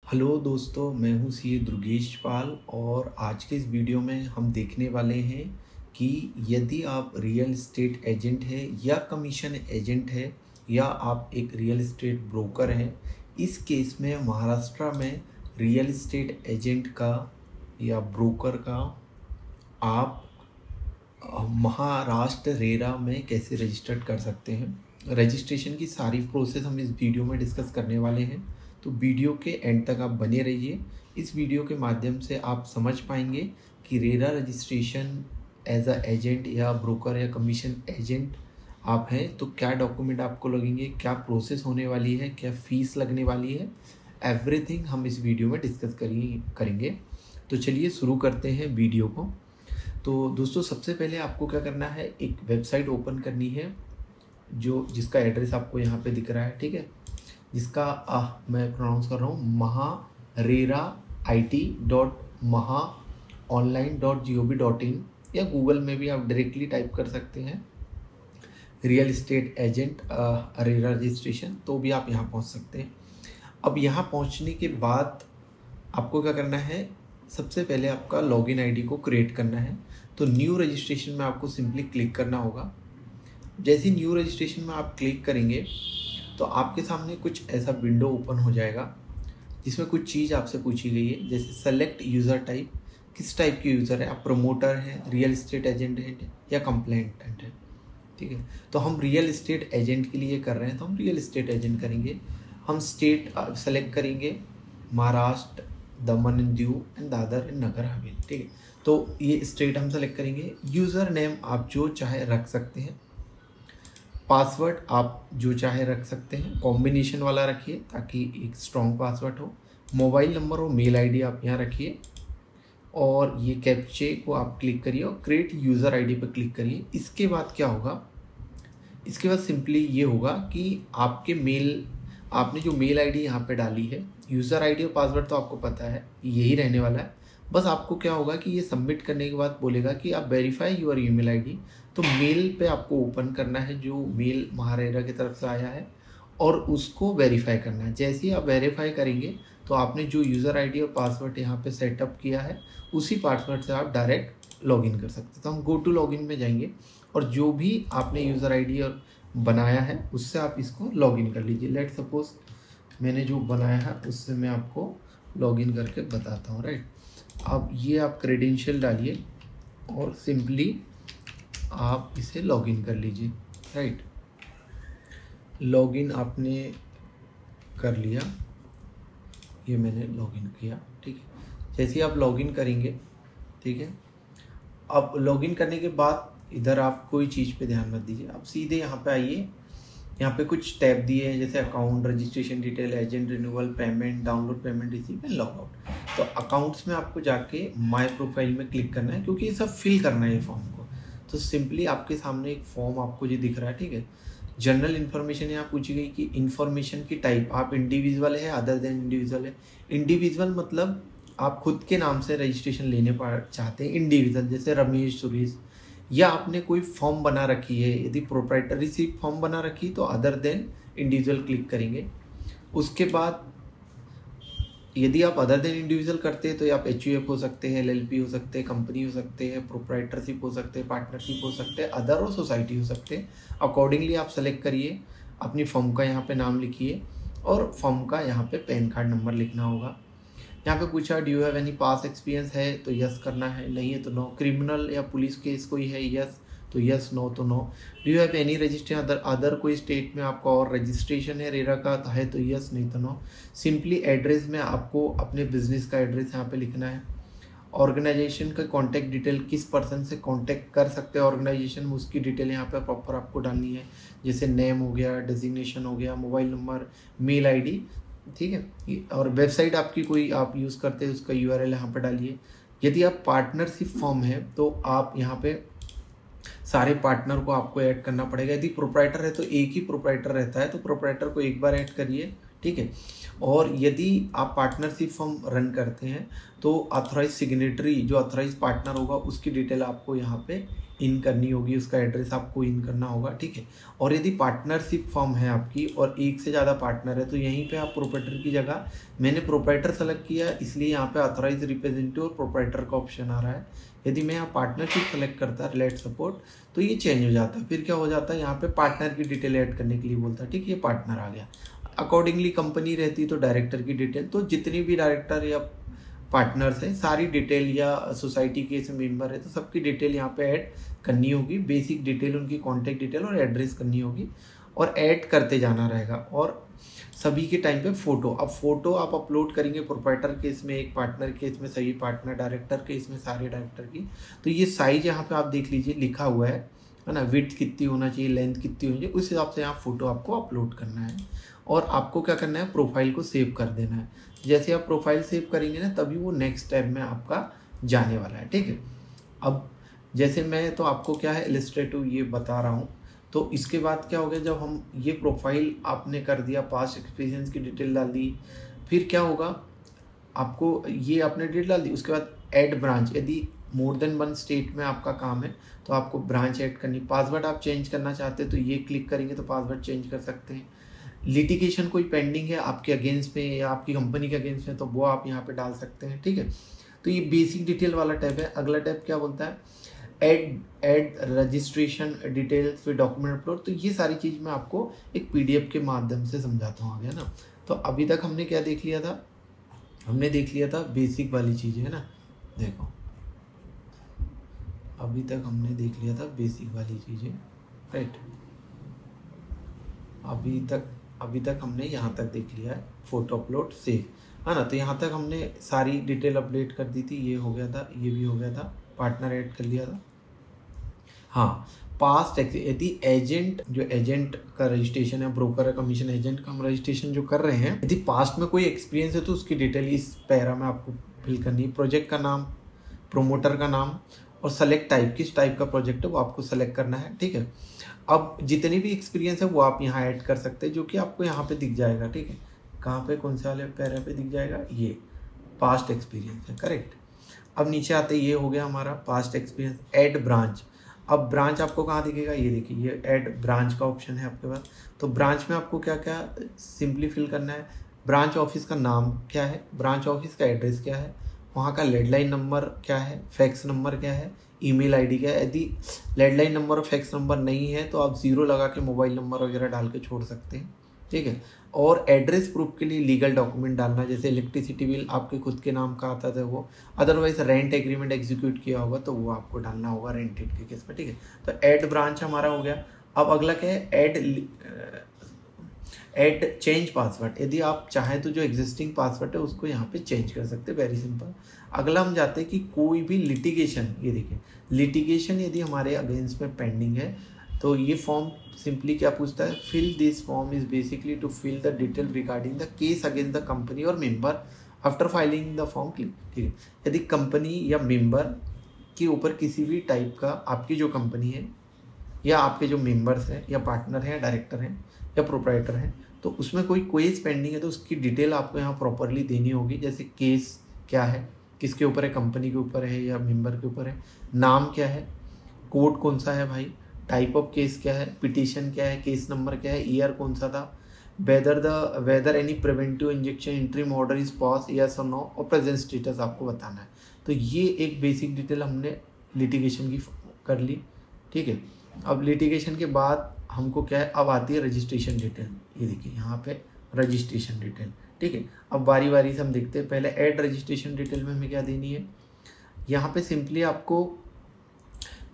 Hello दोस्तों, मैं हूँ सी दुर्गेश पाल और आज के इस वीडियो में हम देखने वाले हैं कि यदि आप रियल एस्टेट एजेंट हैं या कमीशन एजेंट है या आप एक रियल एस्टेट ब्रोकर हैं। इस केस में महाराष्ट्र में रियल एस्टेट एजेंट का या ब्रोकर का आप महाराष्ट्र रेरा में कैसे रजिस्टर्ड कर सकते हैं। रजिस्ट्रेशन की सारी प्रोसेस हम इस वीडियो में डिस्कस करने वाले हैं, तो वीडियो के एंड तक आप बने रहिए। इस वीडियो के माध्यम से आप समझ पाएंगे कि RERA registration as a agent या ब्रोकर या कमीशन एजेंट आप हैं तो क्या डॉक्यूमेंट आपको लगेंगे, क्या प्रोसेस होने वाली है, क्या फ़ीस लगने वाली है, एवरीथिंग हम इस वीडियो में डिस्कस करेंगे। तो चलिए शुरू करते हैं वीडियो को। तो दोस्तों, सबसे पहले आपको क्या करना है, एक वेबसाइट ओपन करनी है जिसका एड्रेस आपको यहाँ पे दिख रहा है, ठीक है, जिसका मैं प्रोनाउंस कर रहा हूँ maharerait.mahaonline.gov.in या गूगल में भी आप डायरेक्टली टाइप कर सकते हैं real estate agent RERA registration, तो भी आप यहाँ पहुँच सकते हैं। अब यहाँ पहुँचने के बाद आपको क्या करना है, सबसे पहले आपका लॉगिन आईडी को क्रिएट करना है। तो न्यू रजिस्ट्रेशन में आपको सिंपली क्लिक करना होगा। जैसे न्यू रजिस्ट्रेशन में आप क्लिक करेंगे तो आपके सामने कुछ ऐसा विंडो ओपन हो जाएगा जिसमें कुछ चीज़ आपसे पूछी गई है, जैसे सेलेक्ट यूज़र टाइप, किस टाइप के यूज़र है, आप प्रमोटर हैं, रियल एस्टेट एजेंट हैं या कंप्लेंटेंट है, ठीक है। तो हम रियल एस्टेट एजेंट के लिए कर रहे हैं तो हम रियल एस्टेट एजेंट करेंगे। हम स्टेट सेलेक्ट करेंगे Maharashtra, Daman and Diu and Dadra and Nagar Haveli, ठीक है। तो ये स्टेट हम सेलेक्ट करेंगे। यूज़र नेम आप जो चाहे रख सकते हैं, पासवर्ड आप जो चाहे रख सकते हैं, कॉम्बिनेशन वाला रखिए ताकि एक स्ट्रॉन्ग पासवर्ड हो। मोबाइल नंबर और मेल आईडी आप यहाँ रखिए और ये कैप्चे को आप क्लिक करिए और क्रिएट यूज़र आईडी पर क्लिक करिए। इसके बाद क्या होगा, इसके बाद सिंपली ये होगा कि आपने जो मेल आईडी यहाँ पे डाली है, यूज़र आईडी और पासवर्ड तो आपको पता है यही रहने वाला है। बस आपको क्या होगा कि ये सबमिट करने के बाद बोलेगा कि आप वेरीफाई यूर ईमेल आईडी, तो मेल पे आपको ओपन करना है जो मेल महारेरा की तरफ से आया है और उसको वेरीफाई करना है। जैसे ही आप वेरीफाई करेंगे तो आपने जो यूज़र आईडी और पासवर्ड यहाँ पे सेटअप किया है उसी पासवर्ड से आप डायरेक्ट लॉगिन कर सकते हैं। तो हम गो टू लॉगिन में जाएंगे और जो भी आपने यूज़र आईडी और बनाया है उससे आप इसको लॉगिन कर लीजिए। लेट सपोज मैंने जो बनाया है उससे मैं आपको लॉगिन करके बताता हूँ, राइट। अब ये आप क्रेडेंशियल डालिए और सिंपली आप इसे लॉगिन कर लीजिए, राइट। लॉगिन आपने कर लिया, ये मैंने लॉगिन किया, ठीक है। जैसे ही आप लॉगिन करेंगे, ठीक है, अब लॉगिन करने के बाद इधर आप कोई चीज़ पे ध्यान मत दीजिए, आप सीधे यहाँ पे आइए। यहाँ पे कुछ टैब दिए हैं जैसे account, registration detail, agent renewal, payment, download payment receive and log out. तो अकाउंट्स में आपको जाके माय प्रोफाइल में क्लिक करना है क्योंकि ये सब फिल करना है ये फॉर्म को। तो सिंपली आपके सामने एक फॉर्म आपको जो दिख रहा है, ठीक है। जनरल इन्फॉर्मेशन यहाँ पूछी गई कि इन्फॉर्मेशन की टाइप आप इंडिविजुअल है, अदर देन इंडिविजुअल है। इंडिविजुअल मतलब आप खुद के नाम से रजिस्ट्रेशन लेने चाहते हैं, इंडिविजुअल जैसे रमेश, सुरेश, या आपने कोई फॉर्म बना रखी है, यदि प्रोप्राइटरी सी फॉर्म बना रखी तो अदर देन इंडिविजुअल क्लिक करेंगे। उसके बाद यदि आप अदर देन इंडिविजुअल करते हैं तो आप एचयूएफ हो सकते हैं, एलएलपी हो सकते हैं, कंपनी हो सकते हैं, प्रोप्राइटरशिप हो सकते हैं, पार्टनरशिप हो सकते हैं, अदर और सोसाइटी हो सकते हैं। अकॉर्डिंगली आप सेलेक्ट करिए, अपनी फॉर्म का यहाँ पे नाम लिखिए और फॉर्म का यहाँ पे पैन कार्ड नंबर लिखना होगा। यहाँ पे पूछा do you have any pass experience है तो यस करना है, नहीं है तो नो। क्रिमिनल या पुलिस केस कोई है, यस तो यस, नो तो no. Do you have any registration other कोई स्टेट में आपका और रजिस्ट्रेशन है रेरा का है तो यस, नहीं तो नो। सिंपली एड्रेस में आपको अपने बिजनेस का एड्रेस यहाँ पे लिखना है। ऑर्गेनाइजेशन का कॉन्टैक्ट डिटेल, किस पर्सन से कॉन्टैक्ट कर सकते हैं ऑर्गेनाइजेशन में, उसकी डिटेल यहाँ पे प्रॉपर आपको डालनी है, जैसे नेम हो गया, डेजिग्नेशन हो गया, मोबाइल नंबर, मेल आईडी, ठीक है। और वेबसाइट आपकी कोई आप यूज़ करते हैं उसका यूआरएल यहाँ पे डालिए। यदि आप पार्टनरशिप फॉर्म है तो आप यहाँ पे सारे पार्टनर को आपको ऐड करना पड़ेगा। यदि प्रोप्राइटर है तो एक ही प्रोप्राइटर रहता है तो प्रोप्राइटर को एक बार ऐड करिए, ठीक है। और यदि आप पार्टनरशिप फॉर्म रन करते हैं तो ऑथराइज सिग्नेटरी जो ऑथराइज पार्टनर होगा उसकी डिटेल आपको यहाँ पे इन करनी होगी, उसका एड्रेस आपको इन करना होगा, ठीक है। और यदि पार्टनरशिप फॉर्म है आपकी और एक से ज़्यादा पार्टनर है तो यहीं पे आप प्रोप्राइटर की जगह, मैंने प्रोप्राइटर सेलेक्ट किया इसलिए यहाँ पे ऑथराइज रिप्रेजेंटेटिव और प्रोप्राइटर का ऑप्शन आ रहा है। यदि मैं यहाँ पार्टनरशिप सेलेक्ट करता रिलेट सपोर्ट तो ये चेंज हो जाता है। फिर क्या हो जाता है, यहाँ पे पार्टनर की डिटेल ऐड करने के लिए बोलता है, ठीक है, ये पार्टनर आ गया। अकॉर्डिंगली कंपनी रहती तो डायरेक्टर की डिटेल, तो जितनी भी डायरेक्टर या पार्टनर्स हैं सारी डिटेल, या सोसाइटी के इसमें मेंबर है तो सबकी डिटेल यहाँ पे ऐड करनी होगी। बेसिक डिटेल उनकी कॉन्टैक्ट डिटेल और एड्रेस करनी होगी और ऐड करते जाना रहेगा। और सभी के टाइम पे फ़ोटो, अब फ़ोटो आप अपलोड करेंगे प्रोप्राइटर केस में, एक पार्टनर केस में सभी पार्टनर, डायरेक्टर केस में सारे डायरेक्टर की। तो ये साइज यहाँ पे आप देख लीजिए लिखा हुआ है ना, विड्थ कितनी होना चाहिए, लेंथ कितनी होनी चाहिए, उस हिसाब से यहाँ फ़ोटो आपको अपलोड करना है। और आपको क्या करना है, प्रोफाइल को सेव कर देना है। जैसे आप प्रोफाइल सेव करेंगे ना तभी वो नेक्स्ट स्टेप में आपका जाने वाला है, ठीक है। अब जैसे मैं तो आपको क्या है इलस्ट्रेटिव ये बता रहा हूँ, तो इसके बाद क्या हो गया, जब हम ये प्रोफाइल आपने कर दिया, पास्ट एक्सपीरियंस की डिटेल डाल दी, फिर क्या होगा, आपको ये आपने डिटेल डाल दी, उसके बाद ऐड ब्रांच, यदि मोर देन 1 स्टेट में आपका काम है तो आपको ब्रांच ऐड करनी। पासवर्ड आप चेंज करना चाहते हैं तो ये क्लिक करेंगे तो पासवर्ड चेंज कर सकते हैं। लिटिगेशन कोई पेंडिंग है आपके अगेंस्ट में या आपकी कंपनी के अगेंस्ट में तो वो आप यहाँ पे डाल सकते हैं, ठीक है। तो ये बेसिक डिटेल वाला टैब है। अगला टैब क्या बोलता है, ऐड रजिस्ट्रेशन डिटेल्स, फिर डॉक्यूमेंट अपलोड। तो ये सारी चीज़ मैं आपको एक PDF के माध्यम से समझाता हूँ, आ गया ना। तो अभी तक हमने क्या देख लिया था, हमने देख लिया था बेसिक वाली चीज़ें, है ना। देखो अभी तक हमने देख लिया था बेसिक वाली चीज़ें, राइट। अभी तक हमने यहाँ तक देख लिया है, फोटो अपलोड सेव, है ना। तो यहाँ तक हमने सारी डिटेल अपडेट कर दी थी, ये हो गया था, ये भी हो गया था, पार्टनर ऐड कर लिया था। हाँ, पास्ट यदि एजेंट, जो एजेंट का रजिस्ट्रेशन है, ब्रोकर है, कमीशन एजेंट का हम रजिस्ट्रेशन जो कर रहे हैं, यदि पास्ट में कोई एक्सपीरियंस है तो उसकी डिटेल इस पैरा में आपको फिल करनी है। प्रोजेक्ट का नाम, प्रोमोटर का नाम और सेलेक्ट टाइप, किस टाइप का प्रोजेक्ट है वो आपको सेलेक्ट करना है, ठीक है। अब जितनी भी एक्सपीरियंस है वो आप यहाँ ऐड कर सकते हैं, जो कि आपको यहाँ पे दिख जाएगा, ठीक है। कहाँ पे, कौन से वाले पैरा पे दिख जाएगा, ये पास्ट एक्सपीरियंस है, करेक्ट। अब नीचे आते ये हो गया हमारा पास्ट एक्सपीरियंस। ऐड ब्रांच, अब ब्रांच आपको कहाँ दिखेगा, ये देखिए, ये ऐड ब्रांच का ऑप्शन है आपके पास। तो ब्रांच में आपको क्या क्या सिंपली फिल करना है, ब्रांच ऑफिस का नाम क्या है, ब्रांच ऑफिस का एड्रेस क्या है, वहाँ का लैंडलाइन नंबर क्या है, फैक्स नंबर क्या है, ईमेल आईडी क्या है। यदि लैंडलाइन नंबर और फैक्स नंबर नहीं है तो आप 0 लगा के मोबाइल नंबर वगैरह डाल के छोड़ सकते हैं, ठीक है। और एड्रेस प्रूफ के लिए लीगल डॉक्यूमेंट डालना, जैसे इलेक्ट्रिसिटी बिल आपके खुद के नाम का आता था वो, अदरवाइज रेंट एग्रीमेंट एग्जीक्यूट किया होगा तो वो आपको डालना होगा रेंटेड के केस में, ठीक है। तो ऐड ब्रांच हमारा हो गया। अब अगला क्या है, ऐड चेंज पासवर्ड। यदि आप चाहें तो जो एग्जिस्टिंग पासवर्ड है उसको यहाँ पे चेंज कर सकते हैं, वेरी सिंपल। अगला हम जाते हैं कि कोई भी लिटिगेशन, ये देखिए लिटिगेशन यदि हमारे अगेंस्ट में पेंडिंग है तो ये फॉर्म सिंपली क्या पूछता है, fill this form is basically to fill the detail regarding the case against the company और member after filing the form, ठीक है। यदि कंपनी या मेंबर के ऊपर किसी भी टाइप का, आपकी जो कंपनी है या आपके जो मेंबर्स हैं या पार्टनर हैं या डायरेक्टर हैं या प्रोप्राइटर हैं, तो उसमें कोई केस पेंडिंग है तो उसकी डिटेल आपको यहाँ प्रॉपरली देनी होगी। जैसे केस क्या है, किसके ऊपर है, कंपनी के ऊपर है या मेंबर के ऊपर है, नाम क्या है, कोड कौन सा है भाई, टाइप ऑफ केस क्या है, पिटीशन क्या है, केस नंबर क्या है, ईयर कौन सा था, whether any preventive injection interim order is pass, yes और नो, और प्रेजेंट स्टेटस आपको बताना है। तो ये एक बेसिक डिटेल हमने लिटिगेशन की कर ली, ठीक है। अब लिटिगेशन के बाद हमको क्या है, अब आती है रजिस्ट्रेशन डिटेल, ये देखिए यहाँ पे रजिस्ट्रेशन डिटेल, ठीक है। अब बारी बारी से हम देखते हैं। पहले ऐड रजिस्ट्रेशन डिटेल में हमें क्या देनी है, यहाँ पे सिंपली आपको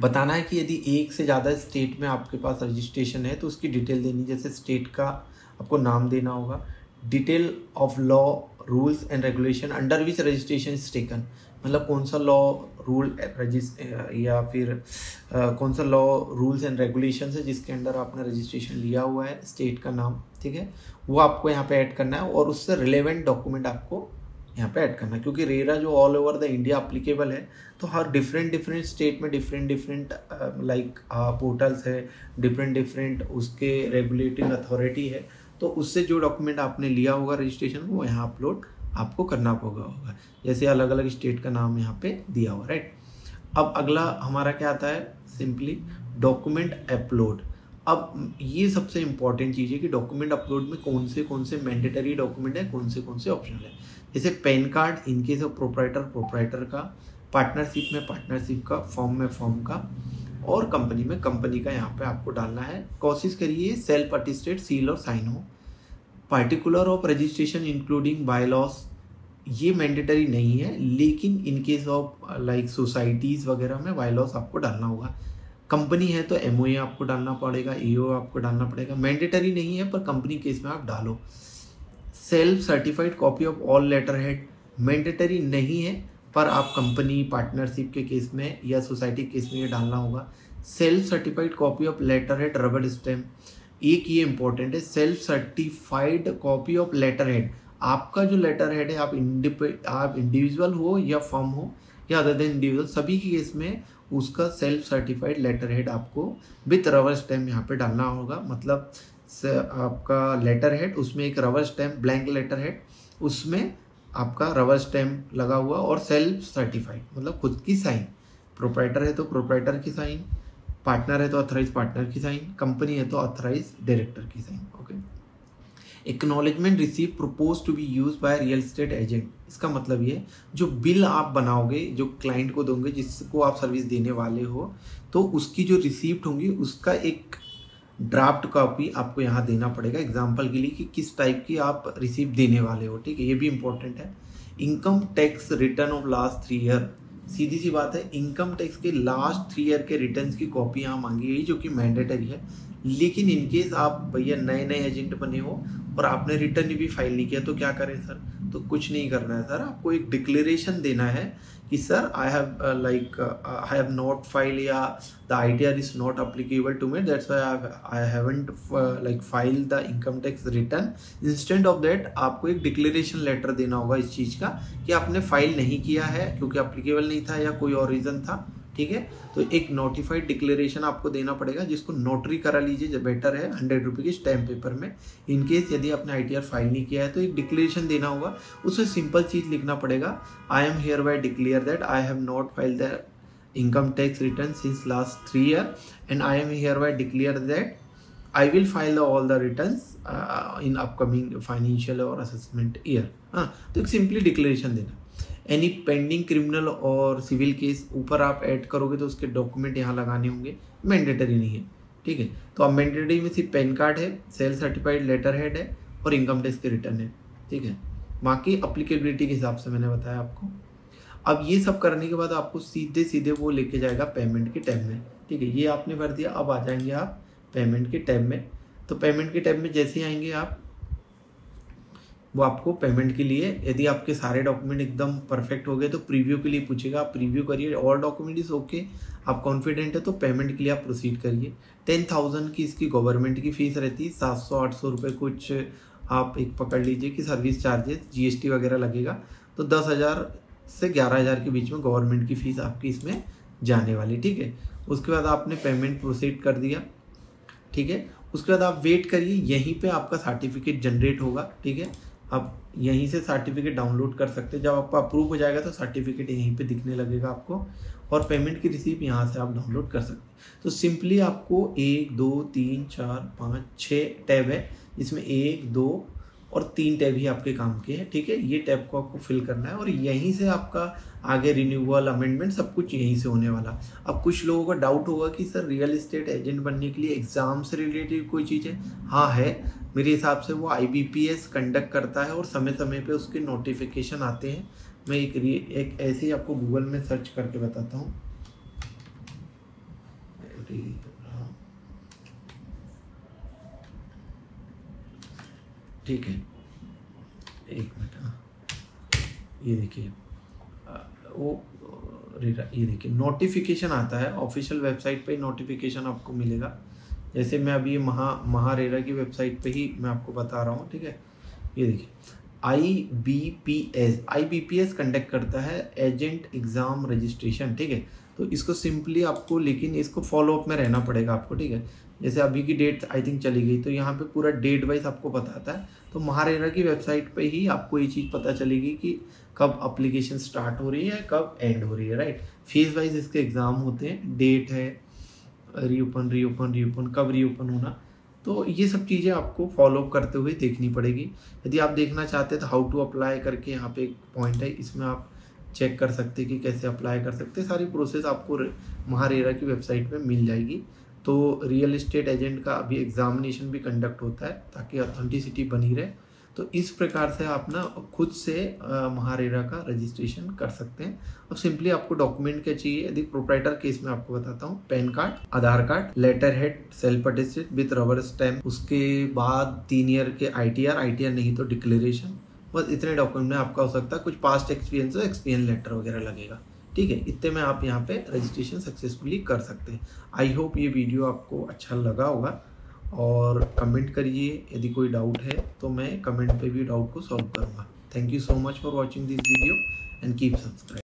बताना है कि यदि एक से ज़्यादा स्टेट में आपके पास रजिस्ट्रेशन है तो उसकी डिटेल देनी, जैसे स्टेट का आपको नाम देना होगा, detail of law rules and regulation under which registration is taken, मतलब कौन सा लॉ रूल या फिर कौन सा लॉ रूल्स एंड रेगुलेशन है जिसके अंडर आपने रजिस्ट्रेशन लिया हुआ है, स्टेट का नाम, ठीक है, वो आपको यहाँ पे ऐड करना है। और उससे रिलेवेंट डॉक्यूमेंट आपको यहाँ पे ऐड करना है, क्योंकि रेरा जो all over the India applicable है तो हर डिफरेंट स्टेट में डिफरेंट लाइक पोर्टल्स है, डिफरेंट उसके रेगुलेटिंग अथॉरिटी है, तो उससे जो डॉक्यूमेंट आपने लिया होगा रजिस्ट्रेशन वो यहाँ अपलोड आपको करना होगा। जैसे अलग अलग स्टेट का नाम यहाँ पे दिया हुआ, राइट। अब अगला हमारा क्या आता है, सिंपली डॉक्यूमेंट अपलोड। अब ये सबसे इंपॉर्टेंट चीज़ है कि डॉक्यूमेंट अपलोड में कौन से मैंडेटरी डॉक्यूमेंट है, कौन से ऑप्शनल है। जैसे pan card in case of proprietor का, पार्टनरशिप में पार्टनरशिप का, फॉर्म में फॉर्म का, और कंपनी में कंपनी का यहाँ पे आपको डालना है। कोशिश करिए सेल्फ अटेस्टेड सील और साइन हो। पार्टिकुलर ऑफ रजिस्ट्रेशन इंक्लूडिंग बायलॉस, ये मैंडेटरी नहीं है, लेकिन in case of like societies वगैरह में बायलॉस आपको डालना होगा। कंपनी है तो एमओए आपको डालना पड़ेगा, ईओ आपको डालना पड़ेगा। मैंडेटरी नहीं है पर कंपनी केस में आप डालो। Self certified copy of all letter head, mandatory नहीं है पर आप कंपनी पार्टनरशिप के केस में या सोसाइटी केस में ये डालना होगा। Self certified copy of letter head rubber stamp, एक ये इंपॉर्टेंट है, self certified copy of letter head. आपका जो लेटर हेड है, आप इंडिविजुअल हो या फर्म हो या अदर देन इंडिविजुअल, सभी के केस में उसका सेल्फ सर्टिफाइड लेटर हेड आपको विथ रबर स्टैम्प यहाँ पे डालना होगा। मतलब आपका लेटर हेड, उसमें एक rubber stamp, blank letter head, उसमें आपका रबर स्टैम्प लगा हुआ, और सेल्फ सर्टिफाइड मतलब खुद की साइन। प्रोप्राइटर है तो प्रोप्राइटर की साइन, पार्टनर है तो ऑथराइज पार्टनर की साइन, कंपनी है तो ऑथराइज डायरेक्टर की sign. Okay. Acknowledgement receive propose to be use by real estate agent, इसका मतलब ये जो बिल आप बनाओगे, जो क्लाइंट को दोगे, जिसको आप सर्विस देने वाले हो, तो उसकी जो रिसीप्ट होंगी उसका एक ड्राफ्ट कॉपी आपको यहाँ देना पड़ेगा एग्जाम्पल के लिए कि किस टाइप की आप रिसीप्ट देने वाले हो। ठीक है, ये भी इंपॉर्टेंट है। Income tax return of last 3 year, सीधी सी बात है, इनकम टैक्स के लास्ट 3 ईयर के रिटर्न्स की कॉपी यहाँ मांगी गई जो कि मैंडेटरी है। लेकिन इनकेस आप भैया नए एजेंट बने हो और आपने रिटर्न भी फाइल नहीं किया तो क्या करें सर? तो कुछ नहीं करना है सर, आपको एक डिक्लेरेशन देना है कि sir I have not file, या the ITR is not applicable to me, that's why I haven't file the income tax return. Instant of that आपको एक डिक्लेरेशन लेटर देना होगा इस चीज़ का कि आपने फाइल नहीं किया है क्योंकि अप्लीकेबल नहीं था या कोई और रीज़न था। ठीक है, तो एक नोटिफाइड डिक्लेरेशन आपको देना पड़ेगा जिसको नोटरी करा लीजिए, जो बेटर है, 100 रुपये की स्टैम्प पेपर में। इनकेस यदि आपने आईटीआर फाइल नहीं किया है तो एक डिक्लेरेशन देना होगा, उसमें सिंपल चीज़ लिखना पड़ेगा, I am here bye declare that I have not filed the income tax return since last 3 year and I am here bye declare that I will file all the returns in upcoming financial और assessment year. हाँ, तो एक simply declaration देना। Any pending criminal और civil case ऊपर आप add करोगे तो उसके डॉक्यूमेंट यहाँ लगाने होंगे, मैंडेटरी नहीं है। ठीक है, तो अब मैंडेटरी में सिर्फ पैन कार्ड है, सेल्फ सर्टिफाइड लेटर हेड है और इनकम टैक्स के रिटर्न है। ठीक है, बाकी अप्लीकेबिलिटी के हिसाब से मैंने बताया आपको। अब ये सब करने के बाद आपको सीधे वो लेके जाएगा पेमेंट के टैब में। ठीक है, ये आपने भर दिया, अब आ जाएंगे आप पेमेंट के टैब में। तो पेमेंट के टैब में जैसे ही आएंगे आप, वो आपको पेमेंट के लिए, यदि आपके सारे डॉक्यूमेंट एकदम परफेक्ट हो गए तो प्रीव्यू के लिए पूछेगा, आप प्रीव्यू करिए, ऑल डॉक्यूमेंट इज ओके, आप कॉन्फिडेंट है तो पेमेंट के लिए आप प्रोसीड करिए। 10,000 की इसकी गवर्नमेंट की फ़ीस रहती है, 700-800 रुपये कुछ आप एक पकड़ लीजिए कि सर्विस चार्जेस, जीएसटी वगैरह लगेगा, तो 10,000 से 11,000 के बीच में गवर्नमेंट की फ़ीस आपकी इसमें जाने वाली। ठीक है, उसके बाद आपने पेमेंट प्रोसीड कर दिया। ठीक है, उसके बाद आप वेट करिए, यहीं पे आपका सर्टिफिकेट जनरेट होगा। ठीक है, आप यहीं से सर्टिफिकेट डाउनलोड कर सकते हैं, जब आपका अप्रूव हो जाएगा तो सर्टिफिकेट यहीं पे दिखने लगेगा आपको, और पेमेंट की रिसीप्ट यहाँ से आप डाउनलोड कर सकते हैं। तो सिंपली आपको 1 2 3 4 5 6 टैब है, जिसमें 1 2 और 3 टैब ही आपके काम के हैं। ठीक है, ये टैब को आपको फिल करना है और यहीं से आपका आगे रिन्यूअल, अमेंडमेंट सब कुछ यहीं से होने वाला। अब कुछ लोगों का डाउट होगा कि सर रियल एस्टेट एजेंट बनने के लिए एग्ज़ाम से रिलेटेड कोई चीज़ है? हाँ है, मेरे हिसाब से वो IBPS कंडक्ट करता है और समय समय पे उसके नोटिफिकेशन आते हैं। मैं एक ऐसे ही आपको गूगल में सर्च करके बताता हूँ। ठीक है, एक मिनट, ये देखिए, ये देखिए नोटिफिकेशन आता है ऑफिशियल वेबसाइट पे, नोटिफिकेशन आपको मिलेगा। जैसे मैं अभी महारेरा की वेबसाइट पे ही मैं आपको बता रहा हूँ। ठीक है, ये देखिए IBPS कंडक्ट करता है एजेंट एग्ज़ाम रजिस्ट्रेशन। ठीक है, तो इसको सिंपली आपको, लेकिन इसको फॉलोअप में रहना पड़ेगा आपको। ठीक है, जैसे अभी की डेट आई थिंक चली गई, तो यहाँ पे पूरा डेट वाइज आपको बताता है। तो महारेरा की वेबसाइट पे ही आपको ये चीज़ पता चलेगी कि कब अप्लीकेशन स्टार्ट हो रही है, कब एंड हो रही है, राइट। फेज वाइज इसके एग्ज़ाम होते हैं, डेट है, रीओपन कब रीओपन होना, तो ये सब चीज़ें आपको फॉलो करते हुए देखनी पड़ेगी। यदि आप देखना चाहते हैं तो हाउ टू अप्लाई करके यहाँ पे एक पॉइंट है, इसमें आप चेक कर सकते हैं कि कैसे अप्लाई कर सकते हैं। सारी प्रोसेस आपको महारेरा की वेबसाइट पे मिल जाएगी। तो रियल एस्टेट एजेंट का अभी एग्जामिनेशन भी कंडक्ट होता है ताकि ऑथेंटिसिटी बनी रहे। तो इस प्रकार से आप ना खुद से महारेरा का रजिस्ट्रेशन कर सकते हैं। अब सिंपली आपको डॉक्यूमेंट क्या चाहिए, यदि प्रोप्राइटर केस में आपको बताता हूँ, PAN card, Aadhaar card, letter head self attested with rubber stamp, उसके बाद 3 ईयर के ITR नहीं तो डिक्लेरेशन, बस इतने डॉक्यूमेंट में आपका हो सकता है। कुछ पास्ट एक्सपीरियंस हो, एक्सपीरियंस लेटर वगैरह लगेगा, ठीक है। इतने में आप यहाँ पे रजिस्ट्रेशन सक्सेसफुली कर सकते हैं। आई होप ये वीडियो आपको अच्छा लगा होगा, और कमेंट करिए यदि कोई डाउट है तो मैं कमेंट पे भी डाउट को सॉल्व करूँगा। Thank you so much for watching this video and keep subscribe.